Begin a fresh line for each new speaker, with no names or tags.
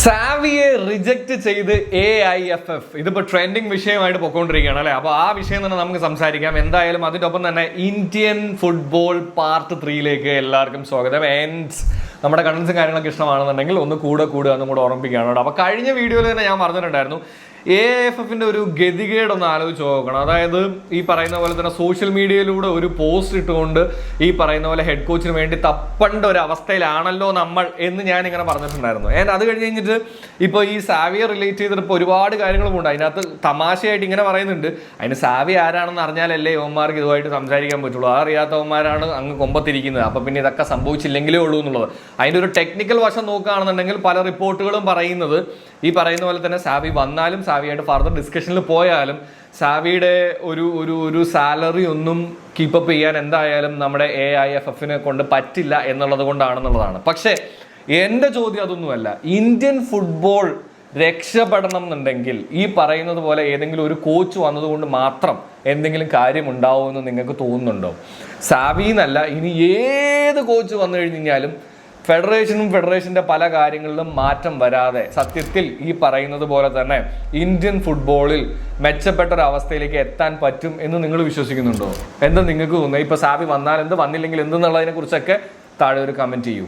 സാവിയെ reject ചെയ്ത് AIFF ഇതിപ്പോ trending വിഷയമായിട്ട് പൊക്കോണ്ടിരിക്കുകയാണ് അല്ലെ. അപ്പൊ ആ വിഷയം തന്നെ നമുക്ക് സംസാരിക്കാം. എന്തായാലും അതിന്റെ ഒപ്പം തന്നെ ഇന്ത്യൻ ഫുട്ബോൾ പാർട്ട് 3ലേക്ക് എല്ലാവർക്കും സ്വാഗതം. നമ്മുടെ കണ്ടൻസും കാര്യങ്ങളൊക്കെ ഇഷ്ടമാണെന്നുണ്ടെങ്കിൽ ഒന്ന് കൂടെ എന്നും കൂടെ ഓർമ്മിപ്പിക്കുകയാണ്. അപ്പൊ കഴിഞ്ഞ വീഡിയോയിൽ തന്നെ ഞാൻ പറഞ്ഞിട്ടുണ്ടായിരുന്നു AIFFന്റെ ഒരു ഗതികേടൊന്ന് ആലോചിച്ച് നോക്കണം. അതായത് ഈ പറയുന്ന പോലെ തന്നെ സോഷ്യൽ മീഡിയയിലൂടെ ഒരു പോസ്റ്റ് ഇട്ടുകൊണ്ട് ഈ പറയുന്ന പോലെ ഹെഡ് കോച്ചിന് വേണ്ടി തപ്പേണ്ട ഒരു അവസ്ഥയിലാണല്ലോ നമ്മൾ എന്ന് ഞാൻ ഇങ്ങനെ പറഞ്ഞിട്ടുണ്ടായിരുന്നു. അത് കഴിഞ്ഞിട്ട് ഇപ്പോൾ ഈ സാവിയെ റിലേറ്റ് ചെയ്തിട്ട് ഇപ്പോൾ ഒരുപാട് കാര്യങ്ങളും ഉണ്ട്. അതിനകത്ത് തമാശയായിട്ട് ഇങ്ങനെ പറയുന്നുണ്ട്, അതിന് സാവി ആരാണെന്ന് അറിഞ്ഞാലല്ലേ യവന്മാർക്ക് ഇതുമായിട്ട് സംസാരിക്കാൻ പറ്റുള്ളൂ, അറിയാത്തവന്മാരാണ് അങ്ങ് കൊമ്പത്തിരിക്കുന്നത്, അപ്പം പിന്നെ ഇതൊക്കെ സംഭവിച്ചില്ലെങ്കിലേ ഉള്ളൂ എന്നുള്ളത്. അതിൻ്റെ ഒരു ടെക്നിക്കൽ വശം നോക്കുകയാണെന്നുണ്ടെങ്കിൽ പല റിപ്പോർട്ടുകളും പറയുന്നത് ഈ പറയുന്ന പോലെ തന്നെ സാവി വന്നാലും സാവിയായിട്ട് ഫർദർ ഡിസ്കഷനിൽ പോയാലും സാവിയുടെ ഒരു സാലറി ഒന്നും കീപ്പപ്പ് ചെയ്യാൻ എന്തായാലും നമ്മുടെ AIFFനെ കൊണ്ട് പറ്റില്ല എന്നുള്ളത് കൊണ്ടാണെന്നുള്ളതാണ്. പക്ഷേ എൻ്റെ ചോദ്യം അതൊന്നുമല്ല. ഇന്ത്യൻ ഫുട്ബോൾ രക്ഷപ്പെടണം എന്നുണ്ടെങ്കിൽ ഈ പറയുന്നത് പോലെ ഏതെങ്കിലും ഒരു കോച്ച് വന്നതുകൊണ്ട് മാത്രം എന്തെങ്കിലും കാര്യം ഉണ്ടാവുമെന്ന് നിങ്ങൾക്ക് തോന്നുന്നുണ്ടോ? സാവി എന്നല്ല, ഇനി ഏത് കോച്ച് വന്നു കഴിഞ്ഞാലും ഫെഡറേഷന്റെ പല കാര്യങ്ങളിലും മാറ്റം വരാതെ സത്യത്തിൽ ഈ പറയുന്നത് പോലെ തന്നെ ഇന്ത്യൻ ഫുട്ബോളിൽ മെച്ചപ്പെട്ട ഒരു അവസ്ഥയിലേക്ക് എത്താൻ പറ്റും എന്ന് നിങ്ങൾ വിശ്വസിക്കുന്നുണ്ടോ? എന്താ നിങ്ങൾക്ക് തോന്നുന്നത്? ഇപ്പൊ സാവി വന്നാൽ എന്ത്, വന്നില്ലെങ്കിൽ എന്തെന്നുള്ളതിനെ കുറിച്ചൊക്കെ താഴെ ഒരു കമന്റ് ചെയ്യൂ.